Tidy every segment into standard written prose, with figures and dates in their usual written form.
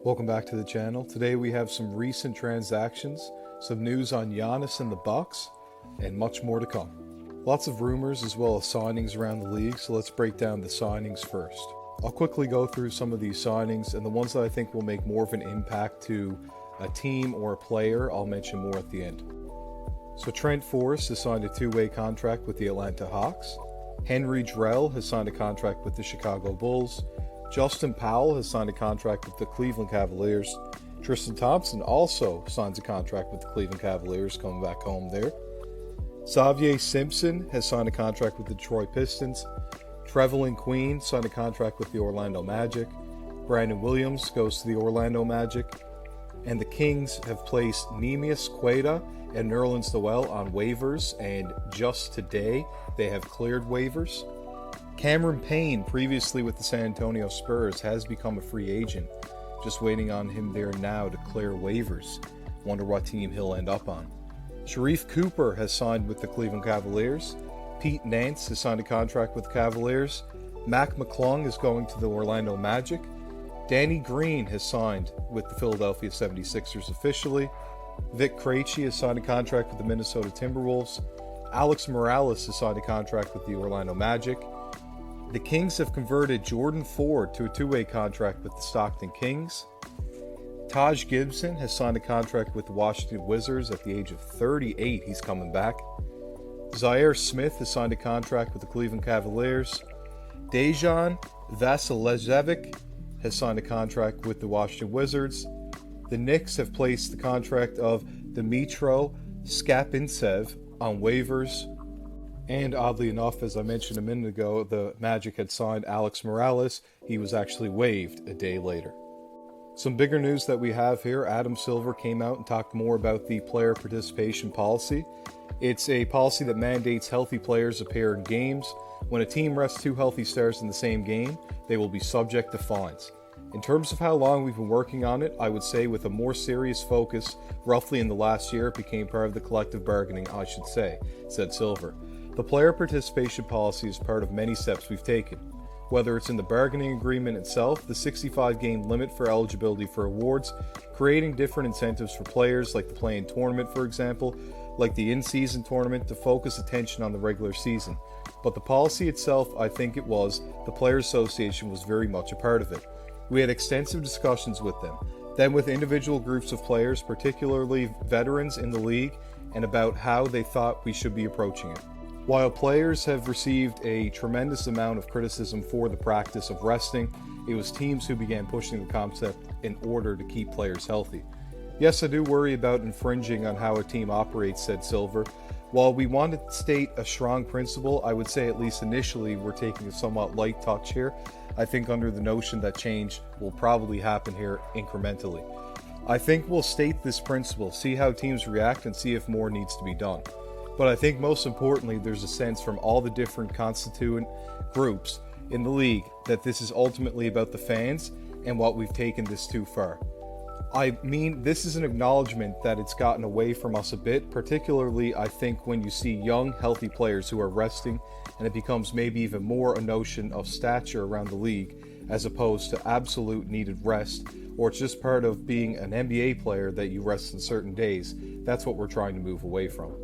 Welcome back to the channel. Today we have some recent transactions, some news on Giannis and the Bucks, and much more to come. Lots of rumors as well as signings around the league, so let's break down the signings first. I'll quickly go through some of these signings, and the ones that I think will make more of an impact to a team or a player, I'll mention more at the end. So Trent Forrest has signed a two-way contract with the Atlanta Hawks. Henry Drell has signed a contract with the Chicago Bulls. Justin Powell has signed a contract with the Cleveland Cavaliers. Tristan Thompson also signs a contract with the Cleveland Cavaliers, coming back home there. Xavier Simpson has signed a contract with the Detroit Pistons. Trevelin Queen signed a contract with the Orlando Magic. Brandon Williams goes to the Orlando Magic. And the Kings have placed Neemias Queta and Nerlens Noel on waivers, and just today they have cleared waivers. Cameron Payne, previously with the San Antonio Spurs, has become a free agent. Just waiting on him there now to clear waivers. Wonder what team he'll end up on. Sharif Cooper has signed with the Cleveland Cavaliers. Pete Nance has signed a contract with the Cavaliers. Mac McClung is going to the Orlando Magic. Danny Green has signed with the Philadelphia 76ers officially. Vic Krejci has signed a contract with the Minnesota Timberwolves. Alex Morales has signed a contract with the Orlando Magic. The Kings have converted Jordan Ford to a two-way contract with the Stockton Kings. Taj Gibson has signed a contract with the Washington Wizards at the age of 38. He's coming back. Zaire Smith has signed a contract with the Cleveland Cavaliers. Dejan Vasiljevic has signed a contract with the Washington Wizards. The Knicks have placed the contract of Dmitro Skapintsev on waivers. And oddly enough, as I mentioned a minute ago, the Magic had signed Alex Morales. He was actually waived a day later. Some bigger news that we have here. Adam Silver came out and talked more about the player participation policy. It's a policy that mandates healthy players appear in games. When a team rests two healthy stars in the same game, they will be subject to fines. In terms of how long we've been working on it, I would say with a more serious focus, roughly in the last year, it became part of the collective bargaining, I should say, said Silver. The player participation policy is part of many steps we've taken. Whether it's in the bargaining agreement itself, the 65-game limit for eligibility for awards, creating different incentives for players like the play-in tournament, for example, like the in-season tournament, to focus attention on the regular season. But the policy itself, I think it was, the Players Association was very much a part of it. We had extensive discussions with them, then with individual groups of players, particularly veterans in the league, and about how they thought we should be approaching it. While players have received a tremendous amount of criticism for the practice of resting, it was teams who began pushing the concept in order to keep players healthy. Yes, I do worry about infringing on how a team operates, said Silver. While we want to state a strong principle, I would say at least initially we're taking a somewhat light touch here. I think under the notion that change will probably happen here incrementally. I think we'll state this principle, see how teams react, and see if more needs to be done. But I think most importantly, there's a sense from all the different constituent groups in the league that this is ultimately about the fans and what we've taken this too far. I mean, this is an acknowledgement that it's gotten away from us a bit, particularly I think when you see young, healthy players who are resting, and it becomes maybe even more a notion of stature around the league as opposed to absolute needed rest, or it's just part of being an NBA player that you rest on certain days. That's what we're trying to move away from.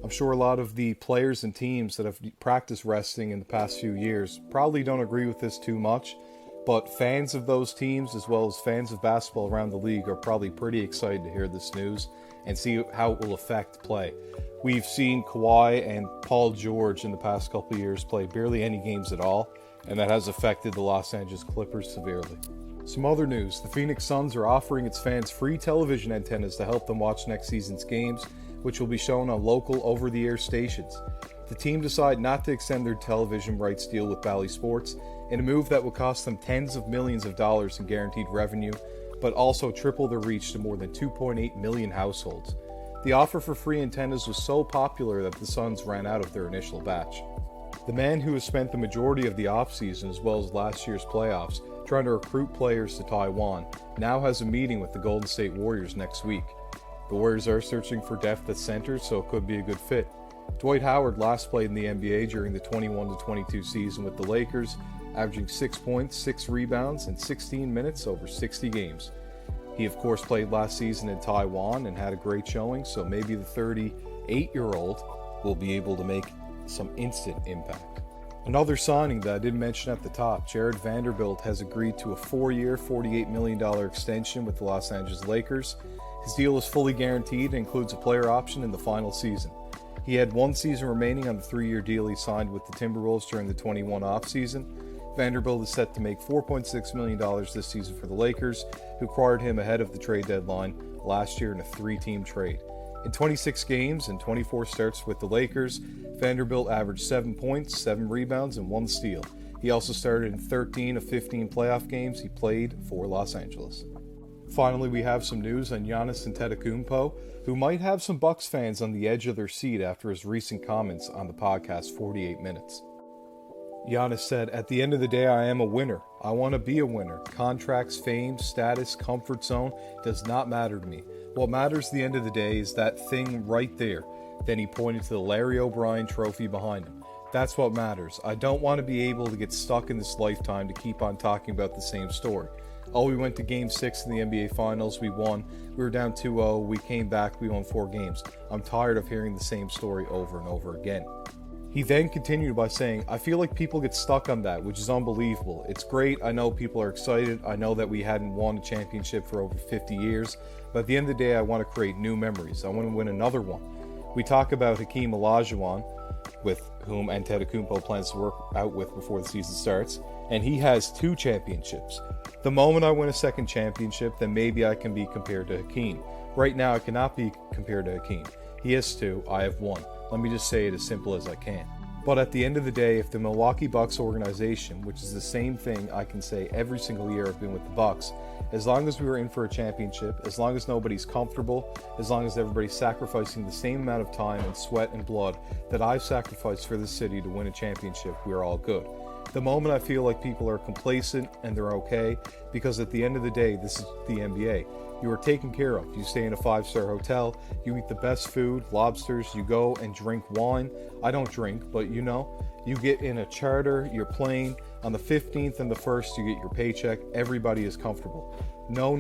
I'm sure a lot of the players and teams that have practiced resting in the past few years probably don't agree with this too much, but fans of those teams as well as fans of basketball around the league are probably pretty excited to hear this news and see how it will affect play. We've seen Kawhi and Paul George in the past couple of years play barely any games at all, and that has affected the Los Angeles Clippers severely. Some other news: the Phoenix Suns are offering its fans free television antennas to help them watch next season's games, which will be shown on local over-the-air stations. The team decided not to extend their television rights deal with Bally Sports, in a move that would cost them tens of millions of dollars in guaranteed revenue, but also triple their reach to more than 2.8 million households. The offer for free antennas was so popular that the Suns ran out of their initial batch. The man who has spent the majority of the offseason as well as last year's playoffs trying to recruit players to Taiwan now has a meeting with the Golden State Warriors next week. The Warriors are searching for depth at center, so it could be a good fit. Dwight Howard last played in the NBA during the 21-22 season with the Lakers, averaging 6 points, 6 rebounds, and 16 minutes over 60 games. He of course played last season in Taiwan and had a great showing, so maybe the 38-year-old will be able to make some instant impact. Another signing that I didn't mention at the top, Jared Vanderbilt has agreed to a 4-year, $48 million extension with the Los Angeles Lakers. His deal is fully guaranteed and includes a player option in the final season. He had 1 season remaining on the 3-year deal he signed with the Timberwolves during the 21 offseason. Vanderbilt is set to make $4.6 million this season for the Lakers, who acquired him ahead of the trade deadline last year in a 3-team trade. In 26 games and 24 starts with the Lakers, Vanderbilt averaged 7 points, 7 rebounds, and 1 steal. He also started in 13 of 15 playoff games he played for Los Angeles. Finally, we have some news on Giannis Antetokounmpo, who might have some Bucks fans on the edge of their seat after his recent comments on the podcast 48 Minutes. Giannis said, "At the end of the day, I am a winner. I want to be a winner. Contracts, fame, status, comfort zone does not matter to me. What matters at the end of the day is that thing right there." Then he pointed to the Larry O'Brien trophy behind him. "That's what matters. I don't want to be able to get stuck in this lifetime to keep on talking about the same story. Oh, we went to Game 6 in the NBA Finals, we won, we were down 2-0, we came back, we won 4 games. I'm tired of hearing the same story over and over again." He then continued by saying, "I feel like people get stuck on that, which is unbelievable. It's great, I know people are excited, I know that we hadn't won a championship for over 50 years, but at the end of the day, I want to create new memories. I want to win another one. We talk about Hakeem Olajuwon, with whom Antetokounmpo plans to work out with before the season starts, and he has 2 championships. The moment I win a second championship, then maybe I can be compared to Hakeem. Right now, I cannot be compared to Hakeem. He has 2, I have 1. Let me just say it as simple as I can. But at the end of the day, if the Milwaukee Bucks organization, which is the same thing I can say every single year I've been with the Bucks, as long as we were in for a championship, as long as nobody's comfortable, as long as everybody's sacrificing the same amount of time and sweat and blood that I've sacrificed for the city to win a championship, we're all good. The moment I feel like people are complacent and they're okay, because at the end of the day, this is the NBA. You are taken care of. You stay in a 5-star hotel, you eat the best food, lobsters, you go and drink wine. I don't drink, but you get in a charter, you're playing. On the 15th and the 1st, you get your paycheck. Everybody is comfortable. No.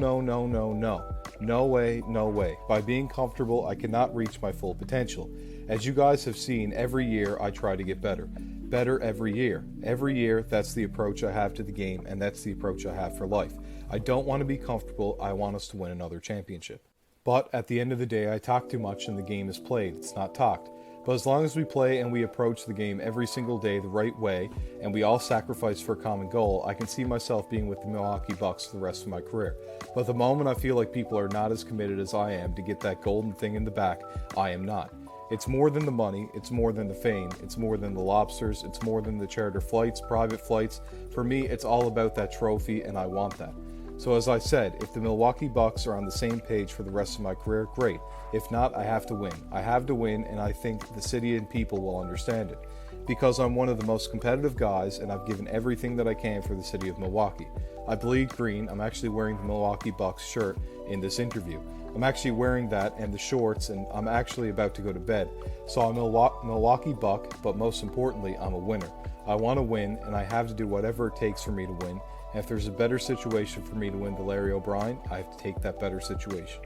No way, no way. By being comfortable, I cannot reach my full potential. As you guys have seen, every year I try to get better. Better every year. Every year, that's the approach I have to the game, and that's the approach I have for life. I don't want to be comfortable. I want us to win another championship. But at the end of the day, I talk too much and the game is played. It's not talked. But as long as we play and we approach the game every single day the right way, and we all sacrifice for a common goal, I can see myself being with the Milwaukee Bucks for the rest of my career. But the moment I feel like people are not as committed as I am to get that golden thing in the back, I am not. It's more than the money, it's more than the fame, it's more than the lobsters, it's more than the charter flights, private flights. For me, it's all about that trophy, and I want that. So as I said, if the Milwaukee Bucks are on the same page for the rest of my career, great. If not, I have to win. I have to win, and I think the city and people will understand it. Because I'm one of the most competitive guys, and I've given everything that I can for the city of Milwaukee. I bleed green. I'm actually wearing the Milwaukee Bucks shirt in this interview. I'm actually wearing that and the shorts, and I'm actually about to go to bed. So I'm a Milwaukee Buck, but most importantly, I'm a winner. I want to win, and I have to do whatever it takes for me to win. And if there's a better situation for me to win the Larry O'Brien, I have to take that better situation.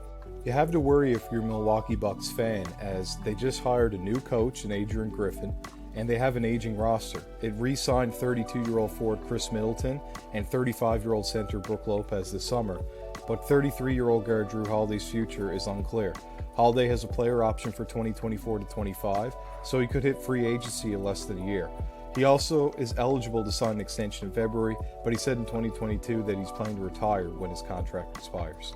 You have to worry if you're a Milwaukee Bucks fan, as they just hired a new coach in Adrian Griffin, and they have an aging roster. It re-signed 32-year-old forward Chris Middleton and 35-year-old center Brook Lopez this summer, but 33-year-old guard Drew Holiday's future is unclear. Holiday has a player option for 2024 to 25, so he could hit free agency in less than a year. He also is eligible to sign an extension in February, but he said in 2022 that he's planning to retire when his contract expires.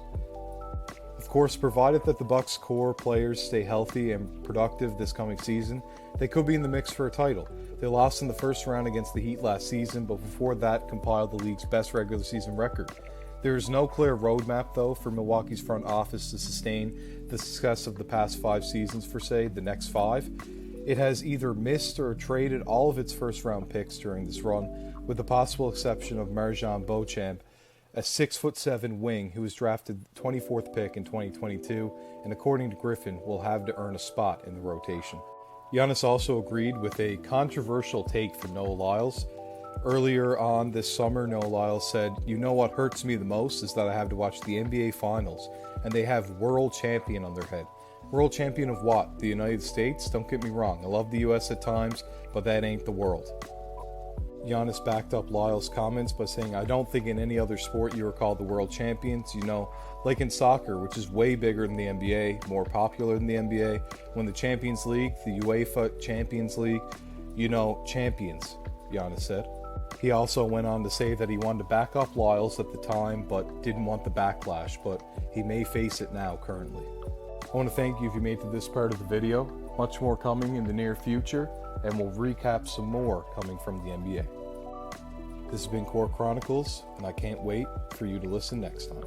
Of course, provided that the Bucks' core players stay healthy and productive this coming season, they could be in the mix for a title. They lost in the first round against the Heat last season, but before that compiled the league's best regular season record. There is no clear roadmap, though, for Milwaukee's front office to sustain the success of the past 5 seasons for, say, the next 5. It has either missed or traded all of its first-round picks during this run, with the possible exception of Marjan Beauchamp, a 6'7" wing who was drafted 24th pick in 2022, and according to Griffin, will have to earn a spot in the rotation. Giannis also agreed with a controversial take from Noah Lyles. Earlier on this summer, Noah Lyles said, "You know what hurts me the most is that I have to watch the NBA Finals, and they have world champion on their head." World champion of what? The United States? Don't get me wrong, I love the US at times, but that ain't the world. Giannis backed up Lyles' comments by saying, "I don't think in any other sport you are called the world champions. You know, like in soccer, which is way bigger than the NBA, more popular than the NBA, when the Champions League, the UEFA Champions League, you know, champions," Giannis said. He also went on to say that he wanted to back up Lyles at the time, but didn't want the backlash, but he may face it now currently. I want to thank you if you made it to this part of the video. Much more coming in the near future, and we'll recap some more coming from the NBA. This has been Core Chronicles, and I can't wait for you to listen next time.